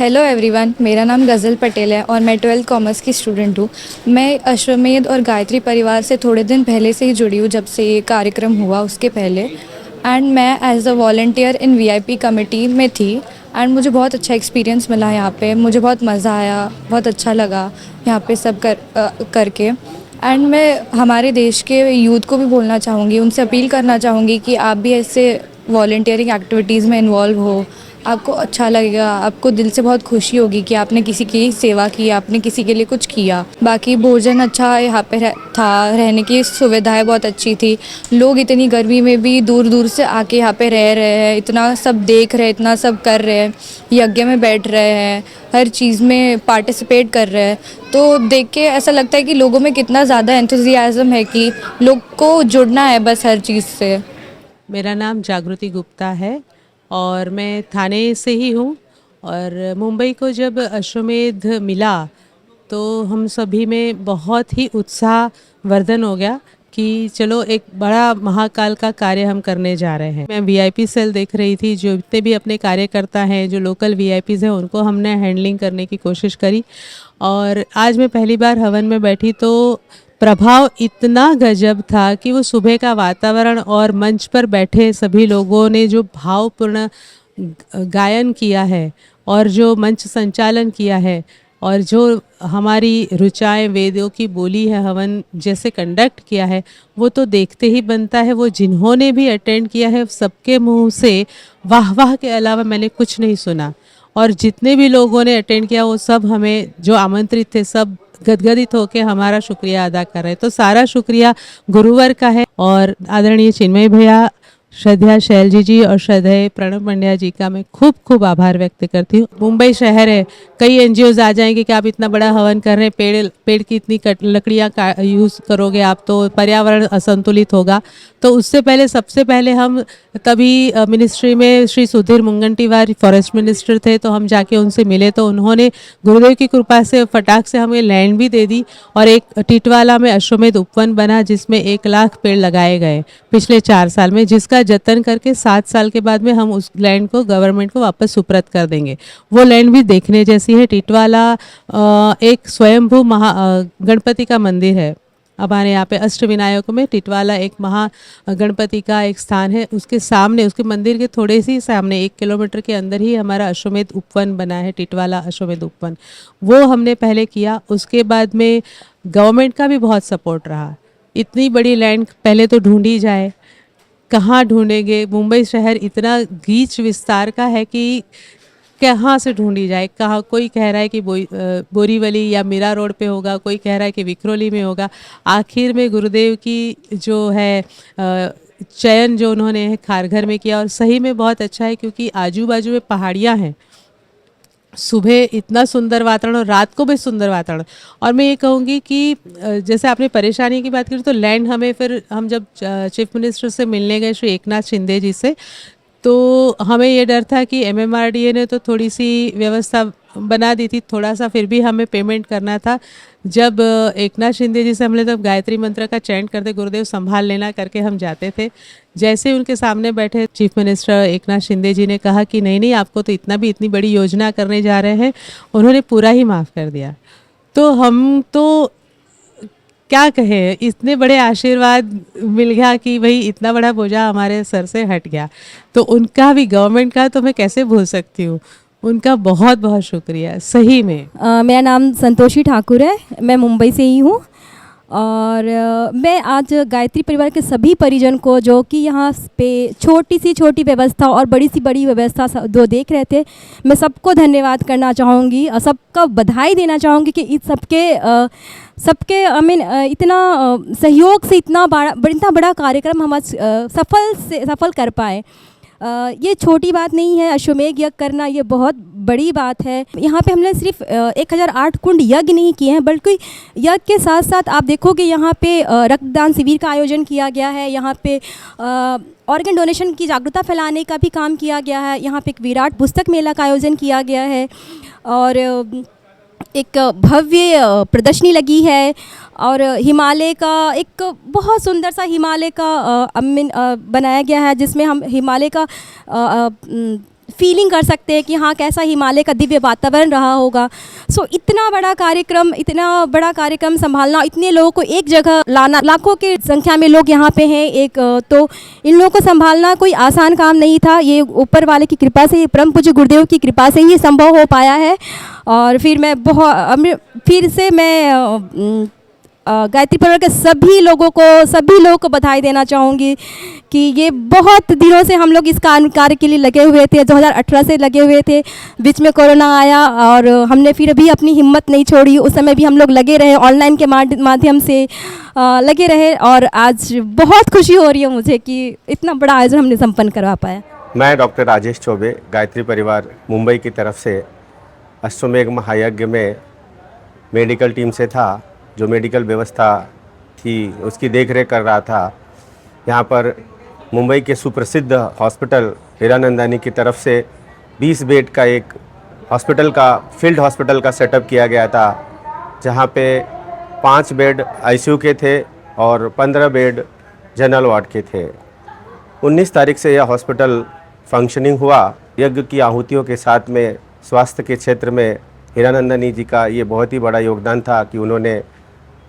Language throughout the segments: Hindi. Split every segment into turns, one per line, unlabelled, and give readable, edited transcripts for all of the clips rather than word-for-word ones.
हेलो एवरीवन, मेरा नाम गज़ल पटेल है और मैं 12th कॉमर्स की स्टूडेंट हूँ। मैं अश्वमेध और गायत्री परिवार से थोड़े दिन पहले से ही जुड़ी हूँ, जब से ये कार्यक्रम हुआ उसके पहले। एंड मैं as a volunteer in VIP committee में थी। एंड मुझे बहुत अच्छा एक्सपीरियंस मिला यहाँ पे, मुझे बहुत मज़ा आया, बहुत अच्छा लगा यहाँ पे सब करके। एंड मैं हमारे देश के यूथ को भी बोलना चाहूँगी, उनसे अपील करना चाहूँगी कि आप भी ऐसे वॉलंटियरिंग एक्टिविटीज़ में इन्वॉल्व हो। आपको अच्छा लगेगा, आपको दिल से बहुत खुशी होगी कि आपने किसी की सेवा की, आपने किसी के लिए कुछ किया। बाकी भोजन अच्छा यहाँ पे था, रहने की सुविधाएं बहुत अच्छी थी। लोग इतनी गर्मी में भी दूर दूर से आके यहाँ पे रह रहे हैं, इतना सब देख रहे हैं, इतना सब कर रहे हैं, यज्ञ में बैठ रहे हैं, हर चीज़ में पार्टिसिपेट कर रहे हैं। तो देख के ऐसा लगता है कि लोगों में कितना ज़्यादा एंथुजियाज़म है कि लोग को जुड़ना है बस हर चीज़ से।
मेरा नाम जागृति गुप्ता है और मैं थाने से ही हूँ। और मुंबई को जब अश्वमेध मिला तो हम सभी में बहुत ही उत्साह वर्धन हो गया कि चलो एक बड़ा महाकाल का कार्य हम करने जा रहे हैं। मैं वीआईपी सेल देख रही थी, जो जितने भी अपने कार्यकर्ता हैं, जो लोकल वीआईपीज़ हैं, उनको हमने हैंडलिंग करने की कोशिश करी। और आज मैं पहली बार हवन में बैठी तो प्रभाव इतना गजब था कि वो सुबह का वातावरण और मंच पर बैठे सभी लोगों ने जो भावपूर्ण गायन किया है और जो मंच संचालन किया है और जो हमारी ऋचाएँ वेदों की बोली है, हवन जैसे कंडक्ट किया है, वो तो देखते ही बनता है। वो जिन्होंने भी अटेंड किया है सबके मुंह से वाह वाह के अलावा मैंने कुछ नहीं सुना। और जितने भी लोगों ने अटेंड किया वो सब हमें जो आमंत्रित थे सब गदगदित होकर हमारा शुक्रिया अदा कर रहे हैं। तो सारा शुक्रिया गुरुवर का है। और आदरणीय चिन्मय भैया, श्रद्धा शैलजी जी और श्रद्धेय प्रणब पंड्या जी का मैं खूब खूब आभार व्यक्त करती हूँ। मुंबई शहर है, कई एनजीओज आ जाएंगे कि आप इतना बड़ा हवन कर रहे हैं, पेड़ की इतनी लकड़ियाँ यूज़ करोगे आप तो पर्यावरण असंतुलित होगा। तो उससे पहले सबसे पहले हम तभी मिनिस्ट्री में श्री सुधीर मुंगंटीवार फॉरेस्ट मिनिस्टर थे, तो हम जाके उनसे मिले तो उन्होंने गुरुदेव की कृपा से फटाक से हमें लैंड भी दे दी। और एक टिटवाला में अश्वमेध उपवन बना जिसमें 1 लाख पेड़ लगाए गए पिछले 4 साल में, जिसका जतन करके 7 साल के बाद में हम उस लैंड को गवर्नमेंट को वापस सुप्रत कर देंगे। वो लैंड भी देखने जैसी है। टिटवाला एक स्वयंभू गणपति का मंदिर है। हमारे यहाँ पे अष्टविनायकों में टिटवाला एक गणपति का एक स्थान है। उसके सामने, उसके मंदिर के थोड़े सी सामने 1 किलोमीटर के अंदर ही हमारा अश्वमेध उपवन बना है, टिटवाला अश्वमेध उपवन। वो हमने पहले किया। उसके बाद में गवर्नमेंट का भी बहुत सपोर्ट रहा। इतनी बड़ी लैंड पहले तो ढूंढी जाए, कहाँ ढूंढेंगे? मुंबई शहर इतना गीच विस्तार का है कि कहाँ से ढूंढी जाए। कहाँ, कोई कह रहा है कि बोरीवली या मीरा रोड पे होगा, कोई कह रहा है कि विक्रोली में होगा। आखिर में गुरुदेव की जो है चयन जो उन्होंने खारघर में किया, और सही में बहुत अच्छा है क्योंकि आजू बाजू में पहाड़ियाँ हैं। सुबह इतना सुंदर वातावरण और रात को भी सुंदर वातावरण। और मैं ये कहूँगी कि जैसे आपने परेशानी की बात की तो लैंड हमें, फिर हम जब चीफ मिनिस्टर से मिलने गए श्री एकनाथ शिंदे जी से, तो हमें ये डर था कि एमएमआरडीए ने तो थोड़ी सी व्यवस्था बना दी थी, थोड़ा सा फिर भी हमें पेमेंट करना था। जब एकनाथ शिंदे जी से हमने तब गायत्री मंत्र का चैंट करते, गुरुदेव संभाल लेना करके हम जाते थे। जैसे ही उनके सामने बैठे चीफ मिनिस्टर एकनाथ शिंदे जी ने कहा कि नहीं नहीं, आपको तो इतनी बड़ी योजना करने जा रहे हैं, उन्होंने पूरा ही माफ़ कर दिया। तो हम तो क्या कहें, इतने बड़े आशीर्वाद मिल गया कि भाई इतना बड़ा बोझा हमारे सर से हट गया। तो उनका भी, गवर्नमेंट का तो मैं कैसे भूल सकती हूँ। उनका बहुत बहुत शुक्रिया सही में।
मेरा नाम संतोषी ठाकुर है, मैं मुंबई से ही हूँ। और मैं आज गायत्री परिवार के सभी परिजन को, जो कि यहाँ पे छोटी सी छोटी व्यवस्था और बड़ी सी बड़ी व्यवस्था जो देख रहे थे, मैं सबको धन्यवाद करना चाहूँगी और सबका बधाई देना चाहूँगी कि इस सबके इतना सहयोग से इतना बड़ा कार्यक्रम हम आज सफल कर पाए। ये छोटी बात नहीं है, अश्वमेध यज्ञ करना ये बहुत बड़ी बात है। यहाँ पे हमने सिर्फ 1008 कुंड यज्ञ नहीं किए हैं, बल्कि यज्ञ के साथ साथ आप देखोगे यहाँ पे रक्तदान शिविर का आयोजन किया गया है। यहाँ पे ऑर्गन डोनेशन की जागरूकता फैलाने का भी काम किया गया है। यहाँ पे एक विराट पुस्तक मेला का आयोजन किया गया है और एक भव्य प्रदर्शनी लगी है। और हिमालय का एक बहुत सुंदर सा हिमालय का बनाया गया है, जिसमें हम हिमालय का फीलिंग कर सकते हैं कि हाँ कैसा हिमालय का दिव्य वातावरण रहा होगा। सो इतना बड़ा कार्यक्रम संभालना, इतने लोगों को एक जगह लाना, लाखों की संख्या में लोग यहाँ पे हैं तो इन लोगों को संभालना कोई आसान काम नहीं था। ये ऊपर वाले की कृपा से, परम पूज्य गुरुदेव की कृपा से ही संभव हो पाया है। और फिर से मैं गायत्री परिवार के सभी लोगों को बधाई देना चाहूँगी कि ये बहुत दिनों से हम लोग इस कार्य के लिए लगे हुए थे। 2018 से लगे हुए थे, बीच में कोरोना आया और हमने फिर भी अपनी हिम्मत नहीं छोड़ी। उस समय भी हम लोग लगे रहे, ऑनलाइन के माध्यम से लगे रहे और आज बहुत खुशी हो रही है मुझे कि इतना बड़ा आयोजन हमने संपन्न करवा पाया।
मैं डॉक्टर राजेश चौबे, गायत्री परिवार मुंबई की तरफ से अश्वमेघ महायज्ञ में मेडिकल टीम से था, जो मेडिकल व्यवस्था थी उसकी देखरेख कर रहा था। यहाँ पर मुंबई के सुप्रसिद्ध हॉस्पिटल हीरानंदानी की तरफ से 20 बेड का एक फील्ड हॉस्पिटल का सेटअप किया गया था, जहाँ पे 5 बेड आईसीयू के थे और 15 बेड जनरल वार्ड के थे। 19 तारीख से यह हॉस्पिटल फंक्शनिंग हुआ। यज्ञ की आहुतियों के साथ में स्वास्थ्य के क्षेत्र में हीरानंदानी जी का ये बहुत ही बड़ा योगदान था कि उन्होंने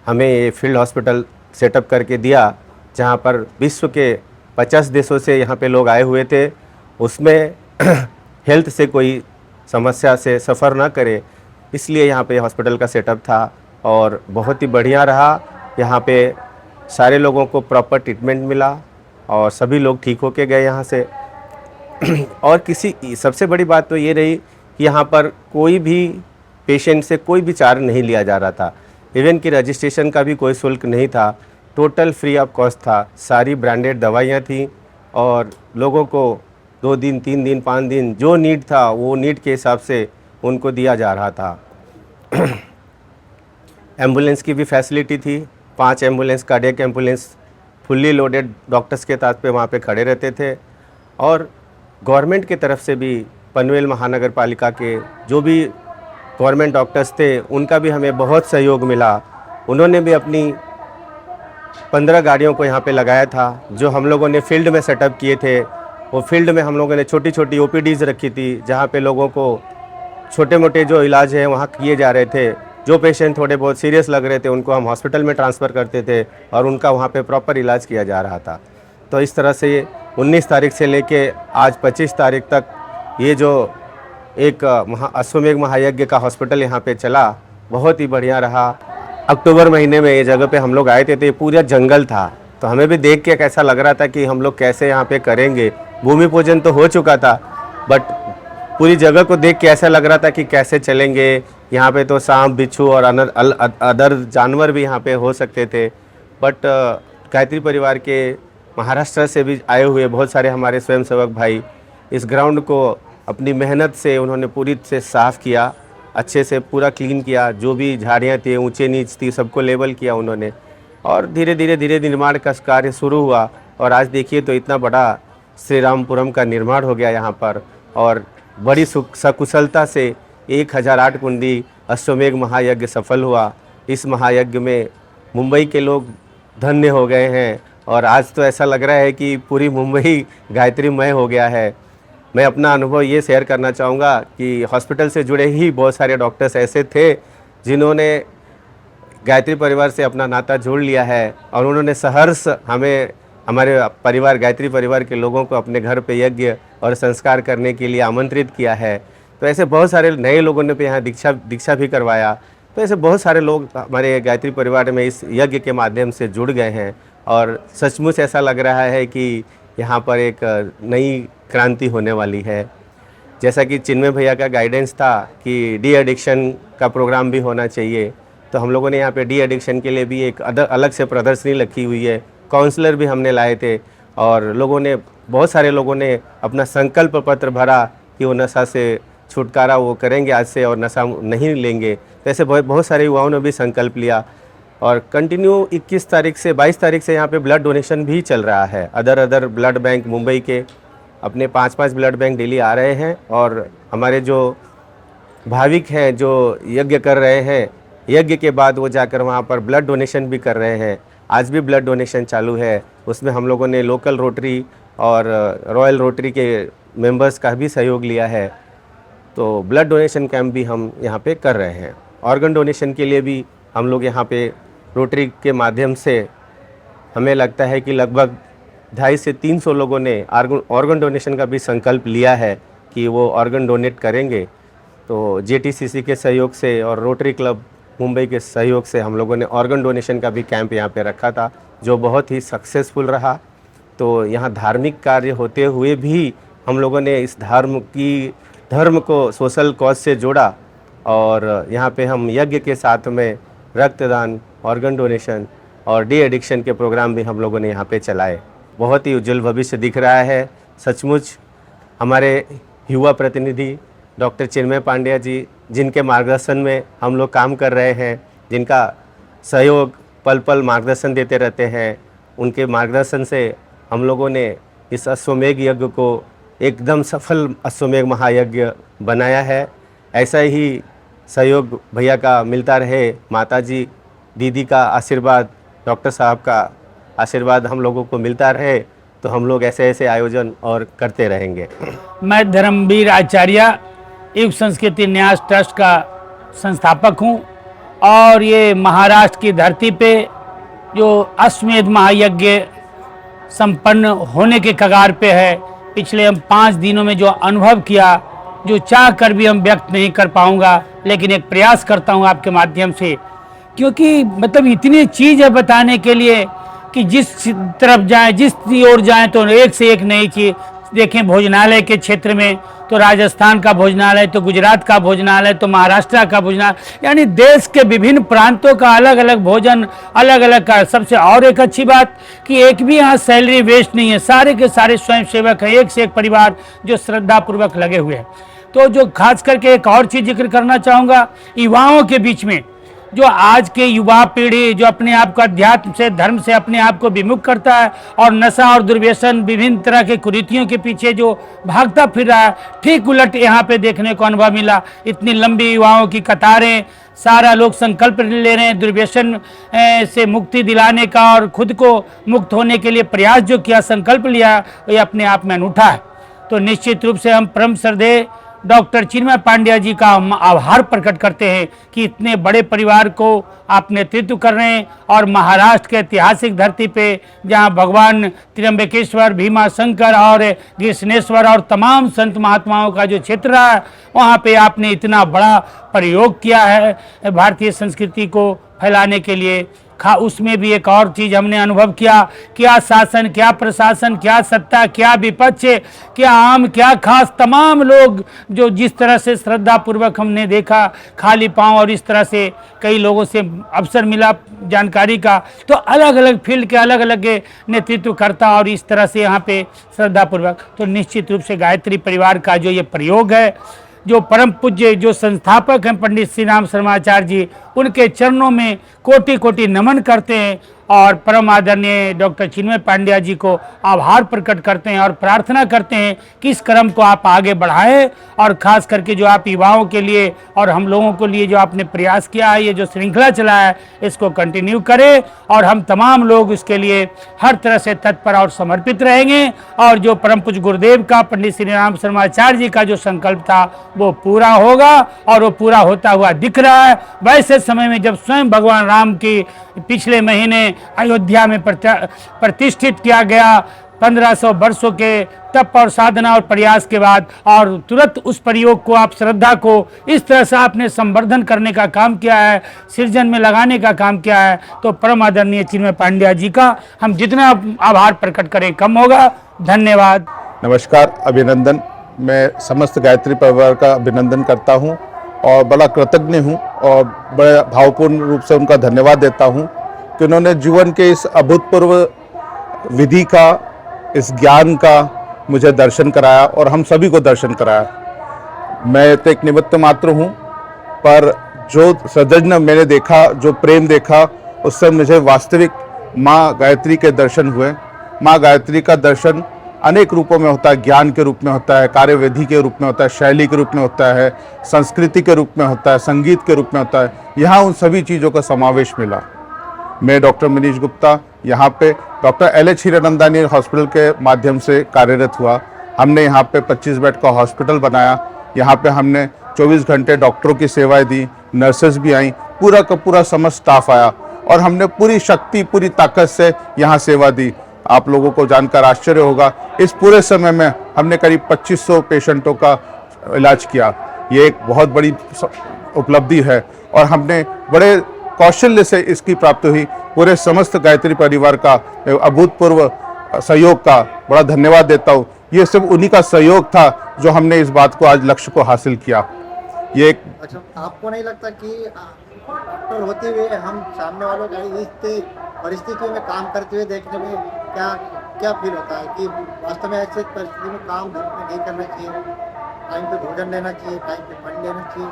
हमें ये फील्ड हॉस्पिटल सेटअप करके दिया, जहाँ पर विश्व के 50 देशों से यहाँ पे लोग आए हुए थे। उसमें हेल्थ से कोई समस्या से सफ़र ना करे, इसलिए यहाँ पे हॉस्पिटल का सेटअप था और बहुत ही बढ़िया रहा। यहाँ पे सारे लोगों को प्रॉपर ट्रीटमेंट मिला और सभी लोग ठीक होके गए यहाँ से। और सबसे बड़ी बात तो ये रही कि यहाँ पर कोई भी पेशेंट से कोई भी चार्ज नहीं लिया जा रहा था। इवन कि रजिस्ट्रेशन का भी कोई शुल्क नहीं था, टोटल फ्री ऑफ कॉस्ट था। सारी ब्रांडेड दवाइयाँ थी और लोगों को 2 दिन 3 दिन 5 दिन जो नीड था वो नीड के हिसाब से उनको दिया जा रहा था। एम्बुलेंस की भी फैसिलिटी थी। 5 ambulance, cardiac ambulance fully loaded doctors के साथ पे वहाँ पे खड़े रहते थे। और गवर्नमेंट की तरफ से भी पनवेल महानगर पालिका के जो भी गवर्नमेंट डॉक्टर्स थे उनका भी हमें बहुत सहयोग मिला। उन्होंने भी अपनी 15 गाड़ियों को यहाँ पे लगाया था, जो हम लोगों ने फील्ड में सेटअप किए थे। वो फील्ड में हम लोगों ने छोटी छोटी ओपीडीज़ रखी थी, जहाँ पे लोगों को छोटे मोटे जो इलाज हैं वहाँ किए जा रहे थे। जो पेशेंट थोड़े बहुत सीरियस लग रहे थे उनको हम हॉस्पिटल में ट्रांसफ़र करते थे और उनका वहाँ पे प्रॉपर इलाज किया जा रहा था। तो इस तरह से 19 तारीख से लेके आज 25 तारीख तक ये जो एक अश्वमेघ महायज्ञ का हॉस्पिटल यहाँ पे चला, बहुत ही बढ़िया रहा। अक्टूबर महीने में ये जगह पे हम लोग आए थे तो ये पूरा जंगल था, तो हमें भी देख के कैसा लग रहा था कि हम लोग कैसे यहाँ पे करेंगे। भूमि पूजन तो हो चुका था, बट पूरी जगह को देख के ऐसा लग रहा था कि कैसे चलेंगे। यहाँ पे तो सांप, बिच्छू और अदर जानवर भी यहाँ पे हो सकते थे, बट गायत्री परिवार के महाराष्ट्र से भी आए हुए बहुत सारे हमारे स्वयंसेवक भाई इस ग्राउंड को अपनी मेहनत से उन्होंने पूरी से साफ़ किया, अच्छे से पूरा क्लीन किया। जो भी झाड़ियाँ थी, ऊंचे नीच थी, सबको लेवल किया उन्होंने और धीरे धीरे निर्माण का कार्य शुरू हुआ। और आज देखिए तो इतना बड़ा श्री रामपुरम का निर्माण हो गया यहाँ पर और बड़ी सकुशलता से 1008 कुंडी अश्वमेघ महायज्ञ सफल हुआ। इस महायज्ञ में मुंबई के लोग धन्य हो गए हैं और आज तो ऐसा लग रहा है कि पूरी मुंबई गायत्रीमय हो गया है। मैं अपना अनुभव ये शेयर करना चाहूँगा कि हॉस्पिटल से जुड़े ही बहुत सारे डॉक्टर्स ऐसे थे जिन्होंने गायत्री परिवार से अपना नाता जोड़ लिया है और उन्होंने सहर्ष हमारे परिवार गायत्री परिवार के लोगों को अपने घर पे यज्ञ और संस्कार करने के लिए आमंत्रित किया है। तो ऐसे बहुत सारे नए लोगों ने भी यहाँ दीक्षा भी करवाया। तो ऐसे बहुत सारे लोग हमारे गायत्री परिवार में इस यज्ञ के माध्यम से जुड़ गए हैं और सचमुच ऐसा लग रहा है कि यहाँ पर एक नई क्रांति होने वाली है। जैसा कि चिन्मय भैया का गाइडेंस था कि डी एडिक्शन का प्रोग्राम भी होना चाहिए, तो हम लोगों ने यहाँ पे डी एडिक्शन के लिए भी एक अलग से प्रदर्शनी रखी हुई है। काउंसलर भी हमने लाए थे और बहुत सारे लोगों ने अपना संकल्प पत्र भरा कि वो नशा से छुटकारा वो करेंगे आज से और नशा नहीं लेंगे। तो ऐसे बहुत सारे युवाओं ने भी संकल्प लिया और कंटिन्यू 21 तारीख से 22 तारीख से यहाँ पे ब्लड डोनेशन भी चल रहा है। अदर ब्लड बैंक मुंबई के अपने 5-5 ब्लड बैंक डेली आ रहे हैं और हमारे जो भाविक हैं जो यज्ञ कर रहे हैं, यज्ञ के बाद वो जाकर वहाँ पर ब्लड डोनेशन भी कर रहे हैं। आज भी ब्लड डोनेशन चालू है, उसमें हम लोगों ने लोकल रोटरी और रॉयल रोटरी के मेंबर्स का भी सहयोग लिया है। तो ब्लड डोनेशन कैंप भी हम यहाँ पे कर रहे हैं। ऑर्गन डोनेशन के लिए भी हम लोग यहाँ पे रोटरी के माध्यम से हमें लगता है कि लगभग 250 से 300 लोगों ने ऑर्गन डोनेशन का भी संकल्प लिया है कि वो ऑर्गन डोनेट करेंगे। तो जेटीसीसी के सहयोग से और रोटरी क्लब मुंबई के सहयोग से हम लोगों ने ऑर्गन डोनेशन का भी कैंप यहाँ पे रखा था, जो बहुत ही सक्सेसफुल रहा। तो यहाँ धार्मिक कार्य होते हुए भी हम लोगों ने इस धर्म को सोशल कॉज से जोड़ा और यहाँ पे हम यज्ञ के साथ में रक्तदान, ऑर्गन डोनेशन और डी एडिक्शन के प्रोग्राम भी हम लोगों ने यहाँ पे चलाए। बहुत ही उज्जवल भविष्य दिख रहा है। सचमुच हमारे युवा प्रतिनिधि डॉक्टर चिन्मय पांड्या जी, जिनके मार्गदर्शन में हम लोग काम कर रहे हैं, जिनका सहयोग पल पल मार्गदर्शन देते रहते हैं, उनके मार्गदर्शन से हम लोगों ने इस अश्वमेघ यज्ञ को एकदम सफल अश्वमेघ महायज्ञ बनाया है। ऐसा ही सहयोग भैया का मिलता रहे। माताजी, दीदी का आशीर्वाद, डॉक्टर साहब का आशीर्वाद हम लोगों को मिलता रहे, तो हम लोग ऐसे ऐसे आयोजन और करते रहेंगे।
मैं धर्मवीर आचार्य युग संस्कृति न्यास ट्रस्ट का संस्थापक हूं और ये महाराष्ट्र की धरती पे जो अश्वमेध महायज्ञ संपन्न होने के कगार पे है, पिछले हम 5 दिनों में जो अनुभव किया, जो चाह कर भी हम व्यक्त नहीं कर पाऊंगा, लेकिन एक प्रयास करता हूं आपके माध्यम से, क्योंकि मतलब इतनी चीज़ है बताने के लिए कि जिस तरफ जाएं, जिस ओर जाएं तो एक से एक नई चीज़ देखें। भोजनालय के क्षेत्र में तो राजस्थान का भोजनालय, तो गुजरात का भोजनालय, तो महाराष्ट्र का भोजनालय, यानी देश के विभिन्न प्रांतों का अलग अलग भोजन, अलग अलग का। सबसे और एक अच्छी बात कि एक भी यहाँ सैलरी वेस्ट नहीं है, सारे के सारे स्वयंसेवक हैं, एक से एक परिवार जो श्रद्धापूर्वक लगे हुए हैं। तो जो खास करके एक और चीज़ जिक्र करना चाहूँगा, युवाओं के बीच में जो आज के युवा पीढ़ी जो अपने आप को अध्यात्म से, धर्म से अपने आप को विमुख करता है और नशा और दुर्व्यसन, विभिन्न तरह के कुरीतियों के पीछे जो भागता फिर रहा है, ठीक उलट यहाँ पे देखने को अनुभव मिला। इतनी लंबी युवाओं की कतारें, सारा लोग संकल्प ले रहे हैं दुर्व्यसन से मुक्ति दिलाने का और खुद को मुक्त होने के लिए प्रयास जो किया, संकल्प लिया, ये अपने आप में अनूठा है। तो निश्चित रूप से हम परम श्रद्धेय डॉक्टर चिन्मय पांड्या जी का हम आभार प्रकट करते हैं कि इतने बड़े परिवार को आप नेतृत्व कर रहे हैं और महाराष्ट्र के ऐतिहासिक धरती पे जहां भगवान त्र्यंबकेश्वर, भीमा शंकर और कृष्णेश्वर और तमाम संत महात्माओं का जो क्षेत्र रहा है, वहाँ पे आपने इतना बड़ा प्रयोग किया है भारतीय संस्कृति को फैलाने के लिए। उसमें भी एक और चीज़ हमने अनुभव किया, क्या शासन, क्या प्रशासन, क्या सत्ता, क्या विपक्ष, क्या आम, क्या खास, तमाम लोग जो जिस तरह से श्रद्धापूर्वक हमने देखा खाली पांव, और इस तरह से कई लोगों से अवसर मिला जानकारी का, तो अलग अलग फील्ड के अलग अलग नेतृत्व करता और इस तरह से यहाँ पे श्रद्धापूर्वक। तो निश्चित रूप से गायत्री परिवार का जो ये प्रयोग है, जो परम पूज्य जो संस्थापक हैं पंडित श्री राम शर्माचार्य जी, उनके चरणों में कोटि कोटि नमन करते हैं और परम आदरणीय डॉक्टर चिन्मय पांड्या जी को आभार प्रकट करते हैं और प्रार्थना करते हैं कि इस क्रम को आप आगे बढ़ाएं और ख़ास करके जो आप युवाओं के लिए और हम लोगों के लिए जो आपने प्रयास किया है, ये जो श्रृंखला चला है, इसको कंटिन्यू करें और हम तमाम लोग इसके लिए हर तरह से तत्पर और समर्पित रहेंगे। और जो परम पूज्य गुरुदेव का, पंडित श्री राम शर्माचार्य जी का जो संकल्प था वो पूरा होगा और वो पूरा होता हुआ दिख रहा है। वैसे समय में जब स्वयं भगवान राम की पिछले महीने अयोध्या में प्रतिष्ठित किया गया 1500 वर्षों के तप और साधना और प्रयास के बाद, और तुरंत उस प्रयोग को आप श्रद्धा को इस तरह से आपने संवर्धन करने का काम किया है, सृजन में लगाने का काम किया है, तो परम आदरणीय चिन्मय पांड्या जी का हम जितना आभार प्रकट करें कम होगा। धन्यवाद।
नमस्कार, अभिनंदन। मैं समस्त गायत्री परिवार का अभिनंदन करता हूं और बड़ा कृतज्ञ हूं और बड़े भावपूर्ण रूप से उनका धन्यवाद देता हूं कि उन्होंने जीवन के इस अभूतपूर्व विधि का, इस ज्ञान का मुझे दर्शन कराया और हम सभी को दर्शन कराया। मैं तो एक निमित्त मात्र हूं, पर जो सदज्ञ मैंने देखा, जो प्रेम देखा, उससे मुझे वास्तविक माँ गायत्री के दर्शन हुए। माँ गायत्री का दर्शन अनेक रूपों में होता है, ज्ञान के रूप में होता है, कार्यविधि के रूप में होता है, शैली के रूप में होता है, संस्कृति के रूप में होता है, संगीत के रूप में होता है। यहाँ उन सभी चीज़ों का समावेश मिला। मैं डॉक्टर मनीष गुप्ता यहाँ पे डॉक्टर LH हीरानंदानी हॉस्पिटल के माध्यम से कार्यरत हुआ। हमने यहाँ पे 25 बेड का हॉस्पिटल बनाया। यहाँ पे हमने 24 घंटे डॉक्टरों की सेवाएं दी, नर्सेज भी आई, पूरा का पूरा समस्त स्टाफ आया और हमने पूरी शक्ति पूरी ताकत से यहाँ सेवा दी। आप लोगों को जानकर आश्चर्य होगा, इस पूरे समय में हमने करीब 2500 पेशेंटों का इलाज किया। ये एक बहुत बड़ी उपलब्धि है और हमने बड़े कौशल्य से इसकी प्राप्ति हुई। पूरे समस्त गायत्री परिवार का अभूतपूर्व सहयोग का बड़ा धन्यवाद देता हूँ। ये सब उन्हीं का सहयोग था जो हमने इस बात को आज लक्ष्य को हासिल किया। ये एक
अच्छा, आपको नहीं लगता कि डॉक्टर होते हुए हम सामने वालों का इस परिस्थितियों में काम करते हुए देखने में क्या क्या फील होता है कि वास्तव में ऐसे परिस्थिति में काम नहीं करना चाहिए, टाइम पे भोजन लेना चाहिए, टाइम पे पानी लेना चाहिए?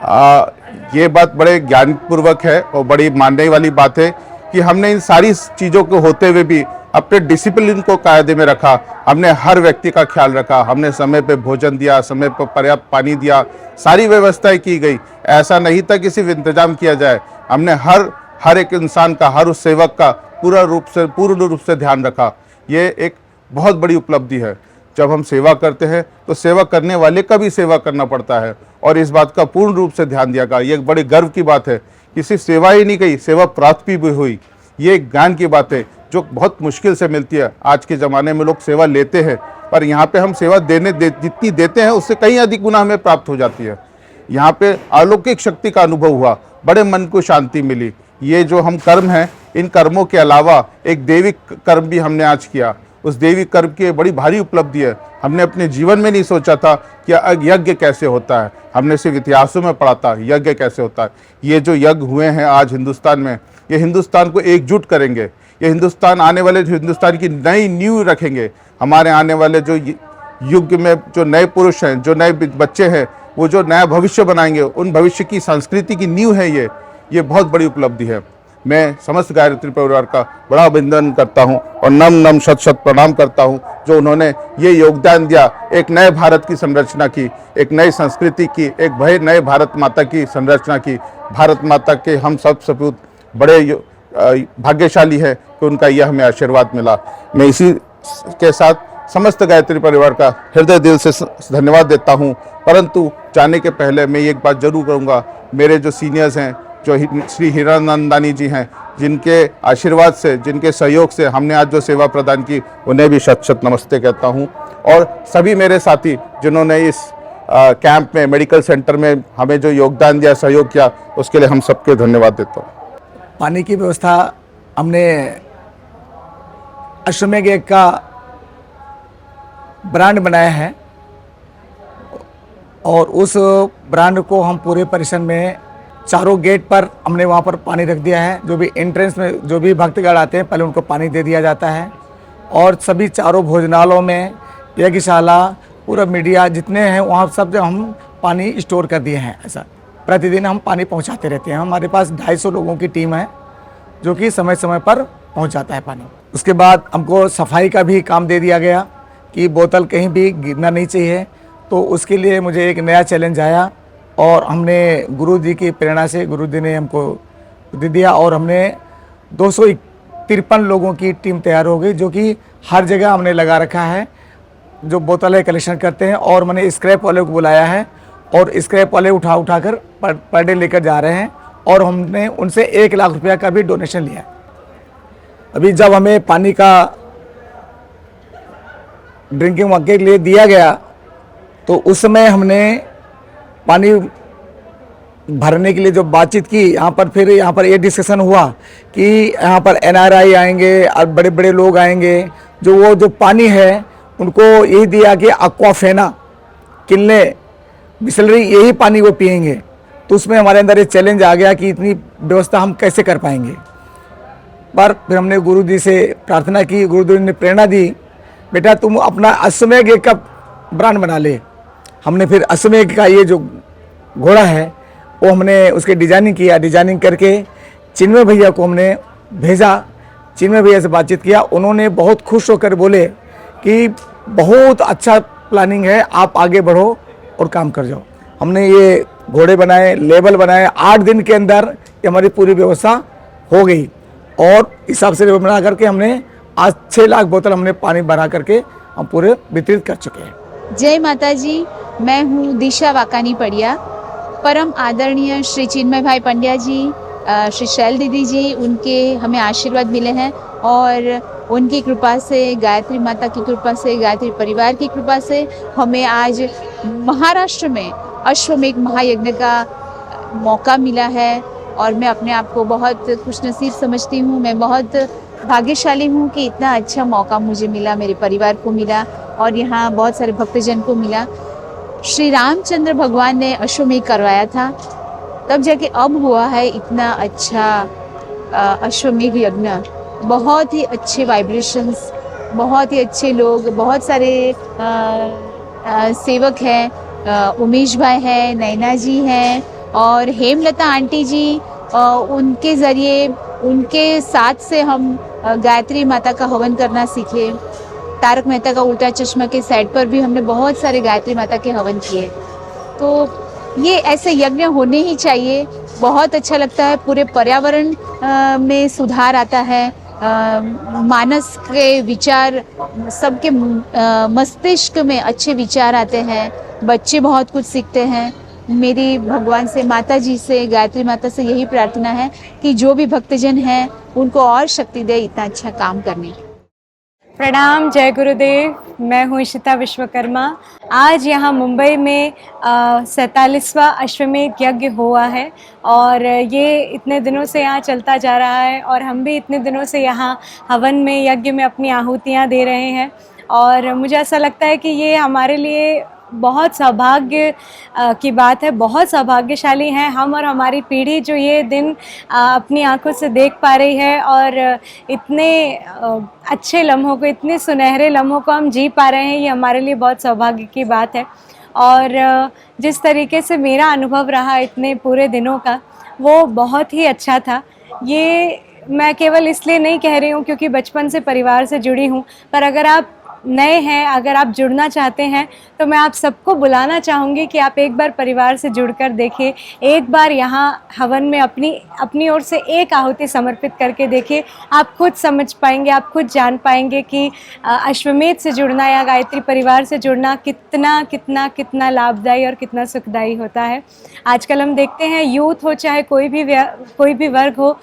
हाँ, ये बात बड़े ज्ञानपूर्वक है और बड़ी मानने वाली बात है कि हमने इन सारी चीज़ों को होते हुए भी अपने डिसिप्लिन को कायदे में रखा। हमने हर व्यक्ति का ख्याल रखा, हमने समय पे भोजन दिया, समय पर पर्याप्त पानी दिया, सारी व्यवस्थाएं की गई। ऐसा नहीं था कि सिर्फ इंतजाम किया जाए, हमने हर एक इंसान का, हर उस सेवक का पूर्ण रूप से ध्यान रखा। ये एक बहुत बड़ी उपलब्धि है। जब हम सेवा करते हैं तो सेवा करने वाले का भी सेवा करना पड़ता है और इस बात का पूर्ण रूप से ध्यान दिया गया। ये एक बड़े गर्व की बात है कि सिर्फ सेवा ही नहीं गई, सेवा प्राप्ति भी हुई। ये एक ज्ञान की बात है जो बहुत मुश्किल से मिलती है। आज के ज़माने में लोग सेवा लेते हैं पर यहाँ पे हम सेवा जितनी देते हैं उससे कहीं अधिक गुना हमें प्राप्त हो जाती है। यहाँ पे अलौकिक शक्ति का अनुभव हुआ, बड़े मन को शांति मिली। ये जो हम कर्म हैं, इन कर्मों के अलावा एक दैविक कर्म भी हमने आज किया। उस दैविक कर्म की बड़ी भारी उपलब्धि है। हमने अपने जीवन में नहीं सोचा था कि यज्ञ कैसे होता है, हमने सिर्फ इतिहासों में पढ़ा था यज्ञ कैसे होता है। ये जो यज्ञ हुए हैं आज हिंदुस्तान में, ये हिंदुस्तान को एकजुट करेंगे। ये हिंदुस्तान आने वाले जो हिंदुस्तान की नई नींव रखेंगे। हमारे आने वाले जो युग में जो नए पुरुष हैं, जो नए बच्चे हैं, वो जो नया भविष्य बनाएंगे, उन भविष्य की संस्कृति की नींव है ये बहुत बड़ी उपलब्धि है। मैं समस्त गायत्री परिवार का बड़ा अभिनंदन करता हूं और नम शत शत प्रणाम करता हूं जो उन्होंने ये योगदान दिया, एक नए भारत की संरचना की, एक नई संस्कृति की, एक नए भारत माता की संरचना की। भारत माता के हम सब सपूत बड़े भाग्यशाली है कि उनका यह हमें आशीर्वाद मिला। मैं इसी के साथ समस्त गायत्री परिवार का हृदय दिल से धन्यवाद देता हूं। परंतु जाने के पहले मैं एक बात जरूर करूंगा, मेरे जो सीनियर्स हैं, जो श्री हीरानंदानी जी हैं, जिनके आशीर्वाद से, जिनके सहयोग से हमने आज जो सेवा प्रदान की, उन्हें भी शत शत नमस्ते कहता हूं। और सभी मेरे साथी जिन्होंने इस कैंप में, मेडिकल सेंटर में हमें जो योगदान दिया, सहयोग किया, उसके लिए हम सबके धन्यवाद देता हूँ।
पानी की व्यवस्था हमने अश्वमेघ यज्ञ का ब्रांड बनाया है और उस ब्रांड को हम पूरे परिसर में चारों गेट पर हमने वहाँ पर पानी रख दिया है। जो भी एंट्रेंस में जो भी भक्तगण आते हैं पहले उनको पानी दे दिया जाता है और सभी चारों भोजनालयों में, यज्ञशाला, पूरा मीडिया जितने हैं वहाँ सब जब हम पानी स्टोर कर दिए हैं। ऐसा प्रतिदिन हम पानी पहुँचाते रहते हैं। हमारे पास 250 लोगों की टीम है जो कि समय समय पर पहुँचाता है पानी। उसके बाद हमको सफाई का भी काम दे दिया गया कि बोतल कहीं भी गिरना नहीं चाहिए। तो उसके लिए मुझे एक नया चैलेंज आया और हमने गुरु जी की प्रेरणा से गुरु जी ने हमको दे दिया और हमने 253 लोगों की टीम तैयार हो गई जो कि हर जगह हमने लगा रखा है, जो बोतलें कलेक्शन करते हैं। और मैंने स्क्रैप वाले को बुलाया है और स्क्रैप वाले उठा कर पर डे लेकर जा रहे हैं और हमने उनसे 1 लाख रुपया का भी डोनेशन लिया। अभी जब हमें पानी का ड्रिंकिंग वाटर के लिए दिया गया तो उस समय हमने पानी भरने के लिए जो बातचीत की यहाँ पर, फिर यहाँ पर ये डिस्कशन हुआ कि यहाँ पर NRI आएंगे और बड़े बड़े लोग आएंगे, जो पानी है उनको यही दिया कि एक्वाफेना, किनले, बिसलरी, यही पानी वो पिएंगे। तो उसमें हमारे अंदर ये चैलेंज आ गया कि इतनी व्यवस्था हम कैसे कर पाएंगे। पर फिर हमने गुरु जी से प्रार्थना की, गुरु जी ने प्रेरणा दी, बेटा तुम अपना अश्वमेघ यज्ञ का ब्रांड बना ले। हमने फिर अश्वमेघ का ये जो घोड़ा है वो हमने उसके डिजाइनिंग किया, डिजाइनिंग करके चिन्मय भैया को हमने भेजा। चिन्मय भैया से बातचीत किया, उन्होंने बहुत खुश होकर बोले कि बहुत अच्छा प्लानिंग है, आप आगे बढ़ो और काम कर जाओ। हमने ये घोड़े बनाए, लेबल बनाए, 8 दिन के अंदर ये हमारी पूरी व्यवस्था हो गई और इस हिसाब से बना करके हमने आज 6 लाख बोतल हमने पानी भरा करके हम पूरे वितरित कर चुके हैं।
जय माता जी। मैं हूँ दिशा वाकानी पड़िया। परम आदरणीय श्री चिन्मय भाई पंड्या जी, श्री शैल दीदी जी, उनके हमें आशीर्वाद मिले हैं और उनकी कृपा से, गायत्री माता की कृपा से, गायत्री परिवार की कृपा से हमें आज महाराष्ट्र में अश्वमेध महायज्ञ का मौका मिला है और मैं अपने आप को बहुत खुशनसीब समझती हूँ। मैं बहुत भाग्यशाली हूँ कि इतना अच्छा मौका मुझे मिला, मेरे परिवार को मिला और यहाँ बहुत सारे भक्तजन को मिला। श्री रामचंद्र भगवान ने अश्वमेध करवाया था, तब जाके अब हुआ है इतना अच्छा अश्वमेध यज्ञ। बहुत ही अच्छे वाइब्रेशंस, बहुत ही अच्छे लोग, बहुत सारे सेवक हैं। उमेश भाई हैं, नैना जी हैं और हेमलता आंटी जी, उनके ज़रिए, उनके साथ से हम गायत्री माता का हवन करना सीखे। तारक मेहता का उल्टा चश्मा के सेट पर भी हमने बहुत सारे गायत्री माता के हवन किए। तो ये ऐसे यज्ञ होने ही चाहिए। बहुत अच्छा लगता है, पूरे पर्यावरण में सुधार आता है, मानस के विचार, सबके मस्तिष्क में अच्छे विचार आते हैं, बच्चे बहुत कुछ सीखते हैं। मेरी भगवान से, माता जी से, गायत्री माता से यही प्रार्थना है कि जो भी भक्तजन हैं उनको और शक्ति दे इतना अच्छा काम करने की।
प्रणाम, जय गुरुदेव। मैं हूँ इशिता विश्वकर्मा। आज यहाँ मुंबई में 47वां अश्वमेध यज्ञ हुआ है और ये इतने दिनों से यहाँ चलता जा रहा है और हम भी इतने दिनों से यहाँ हवन में, यज्ञ में अपनी आहुतियाँ दे रहे हैं और मुझे ऐसा लगता है कि ये हमारे लिए बहुत सौभाग्य की बात है। बहुत सौभाग्यशाली हैं हम और हमारी पीढ़ी जो ये दिन अपनी आंखों से देख पा रही है और इतने अच्छे लम्हों को, इतने सुनहरे लम्हों को हम जी पा रहे हैं। ये हमारे लिए बहुत सौभाग्य की बात है। और जिस तरीके से मेरा अनुभव रहा इतने पूरे दिनों का, वो बहुत ही अच्छा था। ये मैं केवल इसलिए नहीं कह रही हूँ क्योंकि बचपन से परिवार से जुड़ी हूँ, पर अगर आप नए हैं, अगर आप जुड़ना चाहते हैं तो मैं आप सबको बुलाना चाहूँगी कि आप एक बार परिवार से जुड़कर देखिए, एक बार यहाँ हवन में अपनी ओर से एक आहुति समर्पित करके देखिए। आप खुद समझ पाएंगे, आप खुद जान पाएंगे कि अश्वमेध से जुड़ना या गायत्री परिवार से जुड़ना कितना कितना कितना लाभदायी और कितना सुखदायी होता है। आजकल हम देखते हैं यूथ हो, चाहे कोई भी वर्ग हो,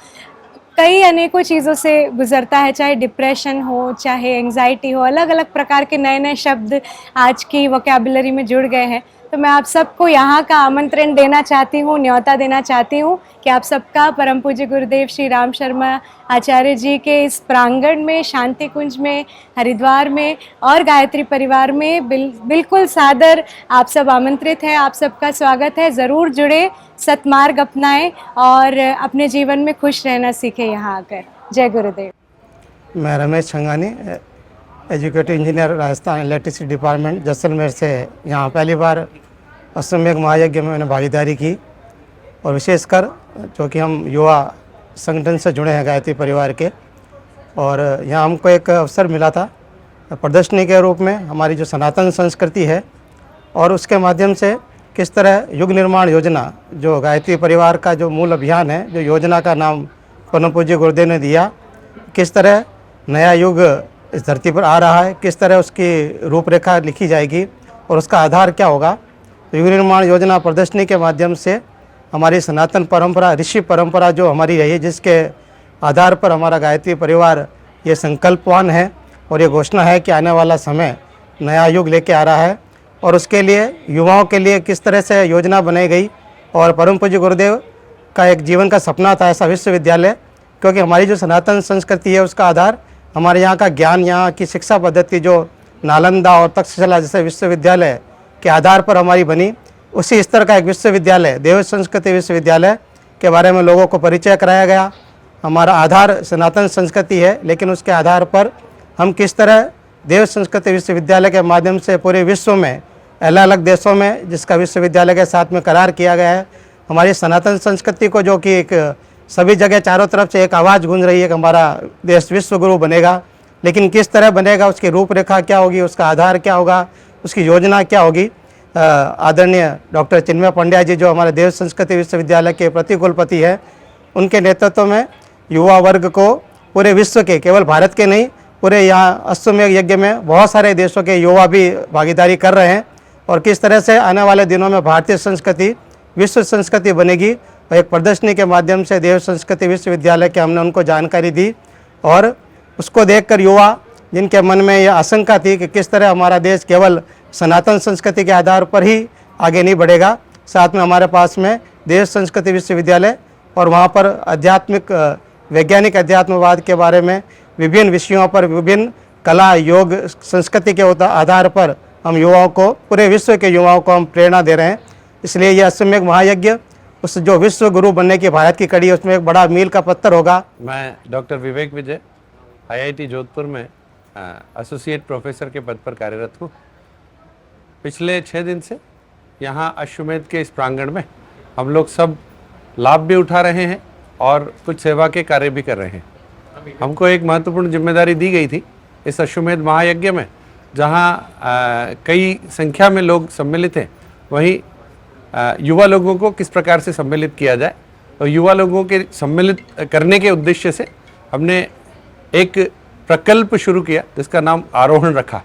कई अनेकों चीज़ों से गुज़रता है, चाहे डिप्रेशन हो, चाहे एंग्जाइटी हो, अलग अलग प्रकार के नए नए शब्द आज की वोकैबुलरी में जुड़ गए हैं। तो मैं आप सबको यहाँ का आमंत्रण देना चाहती हूँ, न्योता देना चाहती हूँ कि आप सबका परम पूज्य गुरुदेव श्री राम शर्मा आचार्य जी के इस प्रांगण में, शांति कुंज में, हरिद्वार में और गायत्री परिवार में बिल्कुल सादर आप सब आमंत्रित हैं। आप सबका स्वागत है। ज़रूर जुड़े, सतमार्ग अपनाएं और अपने जीवन में खुश रहना सीखें यहाँ आकर। जय गुरुदेव।
मैं Ramesh Changani, executive engineer, Rajasthan electricity department, Jaisalmer से यहाँ पहली बार अश्वमेध महायज्ञ में मैंने भागीदारी की और विशेषकर जो कि हम युवा संगठन से जुड़े हैं गायत्री परिवार के, और यहाँ हमको एक अवसर मिला था प्रदर्शनी के रूप में हमारी जो सनातन संस्कृति है और उसके माध्यम से किस तरह युग निर्माण योजना, जो गायत्री परिवार का जो मूल अभियान है, जो योजना का नाम परम पूज्य गुरुदेव ने दिया, किस तरह नया युग इस धरती पर आ रहा है, किस तरह उसकी रूपरेखा लिखी जाएगी और उसका आधार क्या होगा। तो युग निर्माण योजना प्रदर्शनी के माध्यम से हमारी सनातन परंपरा, ऋषि परंपरा जो हमारी रही है, जिसके आधार पर हमारा गायत्री परिवार ये संकल्पवान है और ये घोषणा है कि आने वाला समय नया युग लेके आ रहा है और उसके लिए युवाओं के लिए किस तरह से योजना बनाई गई। और परम पूज्य गुरुदेव का एक जीवन का सपना था ऐसा विश्वविद्यालय, क्योंकि हमारी जो सनातन संस्कृति है उसका आधार हमारे यहाँ का ज्ञान, यहाँ की शिक्षा पद्धति जो नालंदा और तक्षशिला जैसे विश्वविद्यालय के आधार पर हमारी बनी, उसी स्तर का एक विश्वविद्यालय, देव संस्कृति विश्वविद्यालय के बारे में लोगों को परिचय कराया गया। हमारा आधार सनातन संस्कृति है, लेकिन उसके आधार पर हम किस तरह देव संस्कृति विश्वविद्यालय के माध्यम से पूरे विश्व में, अलग अलग देशों में जिसका विश्वविद्यालय के साथ में करार किया गया है, हमारी सनातन संस्कृति को जो कि एक सभी जगह चारों तरफ से एक आवाज़ गूंज रही है कि हमारा देश विश्व गुरु बनेगा, लेकिन किस तरह बनेगा, उसकी रूपरेखा क्या होगी, उसका आधार क्या होगा, उसकी योजना क्या होगी। आदरणीय डॉक्टर चिन्मय पंड्या जी जो हमारे देव संस्कृति विश्वविद्यालय के प्रतिकुलपति है, उनके नेतृत्व में युवा वर्ग को पूरे विश्व के, केवल भारत के नहीं पूरे यहाँ अश्वमेध यज्ञ में बहुत सारे देशों के युवा भी भागीदारी कर रहे हैं और किस तरह से आने वाले दिनों में भारतीय संस्कृति विश्व संस्कृति बनेगी। और एक प्रदर्शनी के माध्यम से देव संस्कृति विश्वविद्यालय के हमने उनको जानकारी दी और उसको देखकर युवा जिनके मन में यह आशंका थी कि किस तरह हमारा देश केवल सनातन संस्कृति के आधार पर ही आगे नहीं बढ़ेगा, साथ में हमारे पास में देव संस्कृति विश्वविद्यालय और वहाँ पर आध्यात्मिक वैज्ञानिक अध्यात्मवाद के बारे में विभिन्न विषयों पर विभिन्न कला योग संस्कृति के आधार पर हम युवाओं को, पूरे विश्व के युवाओं को हम प्रेरणा दे रहे हैं। इसलिए यह अश्वमेध महायज्ञ उस जो विश्व गुरु बनने की भारत की कड़ी है उसमें एक बड़ा मील का पत्थर होगा।
मैं डॉक्टर विवेक विजय IIT जोधपुर में एसोसिएट प्रोफेसर के पद पर कार्यरत हूँ। पिछले 6 दिन से यहाँ अश्वमेध के इस प्रांगण में हम लोग सब लाभ भी उठा रहे हैं और कुछ सेवा के कार्य भी कर रहे हैं। हमको एक महत्वपूर्ण जिम्मेदारी दी गई थी इस अश्वमेध महायज्ञ में, जहाँ कई संख्या में लोग सम्मिलित हैं, वहीं युवा लोगों को किस प्रकार से सम्मिलित किया जाए। और युवा लोगों के सम्मिलित करने के उद्देश्य से हमने एक प्रकल्प शुरू किया जिसका नाम आरोहण रखा।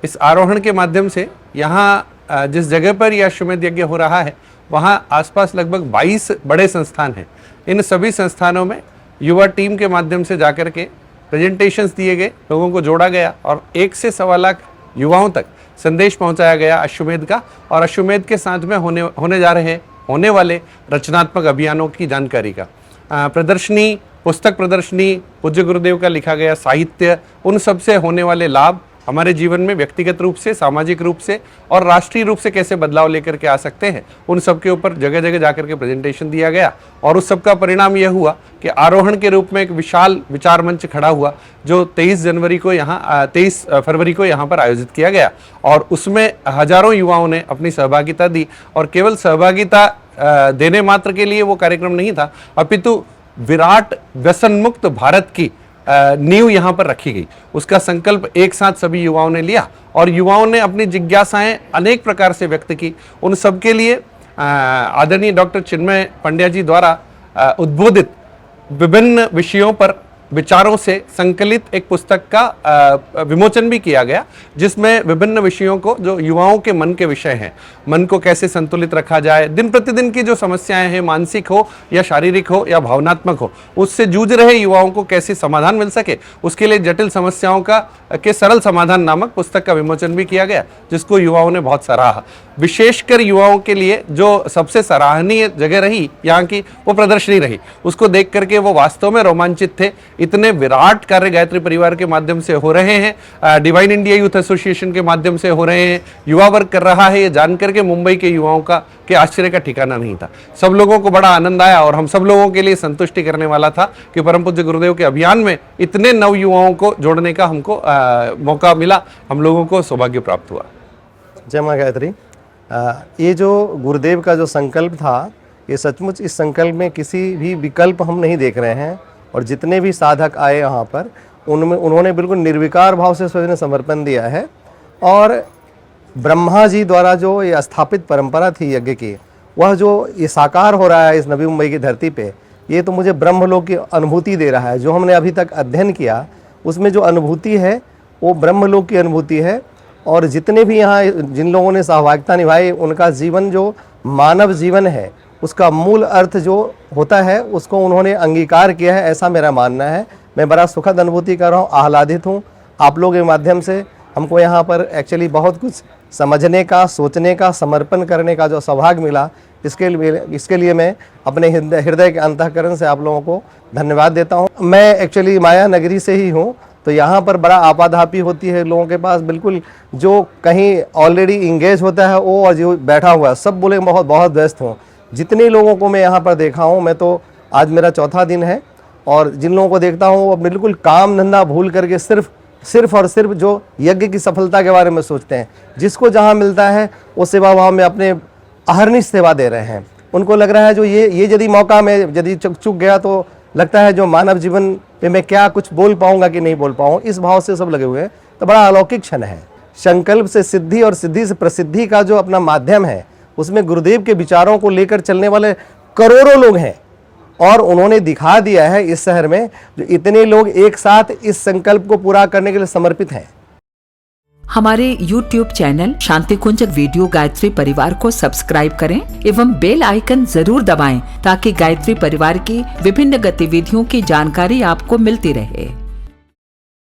इस आरोहण के माध्यम से यहाँ जिस जगह पर यह अश्वमेध यज्ञ हो रहा है वहाँ आसपास लगभग 22 बड़े संस्थान हैं। इन सभी संस्थानों में युवा टीम के माध्यम से जाकर के प्रेजेंटेशंस दिए गए, लोगों को जोड़ा गया और 1 से 1.25 लाख युवाओं तक संदेश पहुंचाया गया अश्वमेध का और अश्वमेध के साथ में होने वाले रचनात्मक अभियानों की जानकारी का। प्रदर्शनी, पुस्तक प्रदर्शनी, पूज्य गुरुदेव का लिखा गया साहित्य, उन सब से होने वाले लाभ हमारे जीवन में व्यक्तिगत रूप से, सामाजिक रूप से और राष्ट्रीय रूप से कैसे बदलाव लेकर के आ सकते हैं, उन सब के ऊपर जगह जगह जाकर के प्रेजेंटेशन दिया गया। और उस सब का परिणाम यह हुआ कि आरोहण के रूप में एक विशाल विचार मंच खड़ा हुआ जो 23 फरवरी को यहाँ पर आयोजित किया गया और उसमें हजारों युवाओं ने अपनी सहभागिता दी। और केवल सहभागिता देने मात्र के लिए वो कार्यक्रम नहीं था, अपितु विराट व्यसन मुक्त भारत की नींव यहाँ पर रखी गई। उसका संकल्प एक साथ सभी युवाओं ने लिया और युवाओं ने अपनी जिज्ञासाएं अनेक प्रकार से व्यक्त की। उन सब के लिए आदरणीय डॉक्टर चिन्मय पंड्या जी द्वारा उद्बोधित विभिन्न विषयों पर विचारों से संकलित एक पुस्तक का विमोचन भी किया गया, जिसमें विभिन्न विषयों को जो युवाओं के मन के विषय हैं, मन को कैसे संतुलित रखा जाए, दिन प्रतिदिन की जो समस्याएं हैं, मानसिक हो या शारीरिक हो या भावनात्मक हो, उससे जूझ रहे युवाओं को कैसे समाधान मिल सके, उसके लिए जटिल समस्याओं के सरल समाधान नामक पुस्तक का विमोचन भी किया गया, जिसको युवाओं ने बहुत सराहा। विशेषकर युवाओं के लिए जो सबसे सराहनीय जगह रही यहाँ की, वो प्रदर्शनी रही। उसको देख करके वो वास्तव में रोमांचित थे। इतने विराट कार्य गायत्री परिवार के माध्यम से हो रहे हैं, डिवाइन इंडिया यूथ एसोसिएशन के माध्यम से हो रहे हैं, युवा वर्ग कर रहा है, ये जान करके मुंबई के युवाओं के आश्चर्य का ठिकाना नहीं था। सब लोगों को बड़ा आनंद आया और हम सब लोगों के लिए संतुष्टि करने वाला था कि परम पूज्य गुरुदेव के अभियान में इतने नव युवाओं को जोड़ने का हमको मौका मिला, हम लोगों को सौभाग्य प्राप्त हुआ।
जय माँ गायत्री। ये जो गुरुदेव का जो संकल्प था, ये सचमुच इस संकल्प में किसी भी विकल्प हम नहीं देख रहे हैं और जितने भी साधक आए यहाँ पर उनमें उन्होंने बिल्कुल निर्विकार भाव से स्वयं समर्पण दिया है। और ब्रह्मा जी द्वारा जो ये स्थापित परंपरा थी यज्ञ की, वह जो ये साकार हो रहा है इस नवी मुंबई की धरती पे, ये तो मुझे ब्रह्मलोक की अनुभूति दे रहा है। जो हमने अभी तक अध्ययन किया उसमें जो अनुभूति है वो ब्रह्मलोक की अनुभूति है। और जितने भी यहाँ जिन लोगों ने सहभागिता निभाई, उनका जीवन जो मानव जीवन है उसका मूल अर्थ जो होता है उसको उन्होंने अंगीकार किया है, ऐसा मेरा मानना है। मैं बड़ा सुखद अनुभूति कर रहा हूँ, आह्लादित हूँ। आप लोगों के माध्यम से हमको यहाँ पर एक्चुअली बहुत कुछ समझने का, सोचने का, समर्पण करने का जो सौभाग्य मिला, इसके लिए मैं अपने हृदय के अंतःकरण से आप लोगों को धन्यवाद देता हूँ। मैं एक्चुअली माया नगरी से ही हूँ, तो यहाँ पर बड़ा आपाधापी होती है लोगों के पास। बिल्कुल जो कहीं ऑलरेडी इंगेज होता है वो और जो बैठा हुआ है, सब बोले बहुत बहुत व्यस्त हूँ। जितने लोगों को मैं यहाँ पर देखा हूँ, मैं तो आज मेरा 4था दिन है, और जिन लोगों को देखता हूँ वो बिल्कुल काम धंधा भूल करके सिर्फ और सिर्फ जो यज्ञ की सफलता के बारे में सोचते हैं। जिसको जहाँ मिलता है वो सेवा भाव में अपने अहर्निश सेवा दे रहे हैं। उनको लग रहा है जो ये यदि मौका मैं यदि चुक गया तो लगता है जो मानव जीवन पे मैं क्या कुछ बोल पाऊंगा कि नहीं बोल पाऊँ, इस भाव से सब लगे हुए हैं। तो बड़ा अलौकिक क्षण है। संकल्प से सिद्धि और सिद्धि से प्रसिद्धि का जो अपना माध्यम है, उसमें गुरुदेव के विचारों को लेकर चलने वाले करोड़ों लोग हैं और उन्होंने दिखा दिया है इस शहर में जो इतने लोग एक साथ इस संकल्प को पूरा करने के लिए समर्पित हैं।
हमारे YouTube चैनल शांति कुंज वीडियो गायत्री परिवार को सब्सक्राइब करें एवं बेल आइकन जरूर दबाएं ताकि गायत्री परिवार की विभिन्न गतिविधियों की जानकारी आपको मिलती रहे।